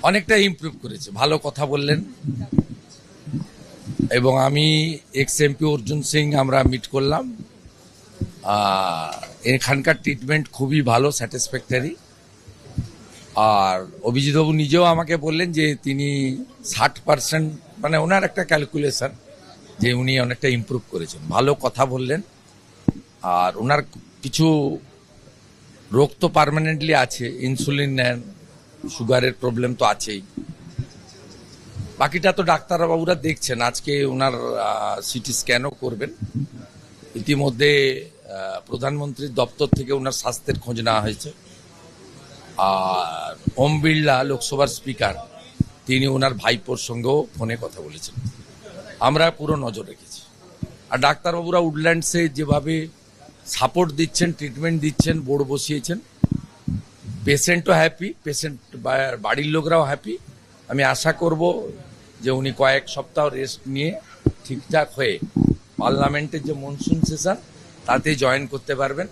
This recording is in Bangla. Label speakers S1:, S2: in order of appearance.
S1: অনেকটা ইমপ্রুভ করেছে, ভালো কথা বললেন। এবং আমি এক্স এমপি অর্জুন সিং আমরা মিট করলাম। এখানকার ট্রিটমেন্ট খুবই ভালো, স্যাটিসফ্যাক্টরি। আর অভিজিৎবাবু নিজেও আমাকে বললেন যে তিনি 60%, মানে ওনার একটা ক্যালকুলেশন যে উনি অনেকটা ইমপ্রুভ করেছেন, ভালো কথা বললেন। আর ওনার কিছু রোগ তো পার্মানেন্টলি আছে, ইনসুলিন নেন, সুগারের প্রবলেম তো আছেই। বাকিটা তো ডাক্তারবাবুরা দেখছেন, আজকে ওনার সিটি স্ক্যানও করবেন। ইতিমধ্যে প্রধানমন্ত্রীর দপ্তর থেকে ওনার স্বাস্থ্যের খোঁজ নেওয়া হয়েছে। আর ওম বিড়লা লোকসভার স্পিকার, তিনি ওনার ভাইপোর সঙ্গেও ফোনে কথা বলেছেন। আমরা পুরো নজর রেখেছি। আর ডাক্তারবাবুরা উডল্যান্ডসে যেভাবে সাপোর্ট দিচ্ছেন, ট্রিটমেন্ট দিচ্ছেন, বোর্ড বসিয়েছেন, পেশেন্টও হ্যাপি, পেশেন্ট বাড়ির লোকরাও হ্যাপি। আমি আশা করব যে উনি কয়েক সপ্তাহ রেস্ট নিয়ে ঠিকঠাক হয়ে পার্লামেন্টের যে মনসুন সেশন তাতে জয়েন করতে পারবেন।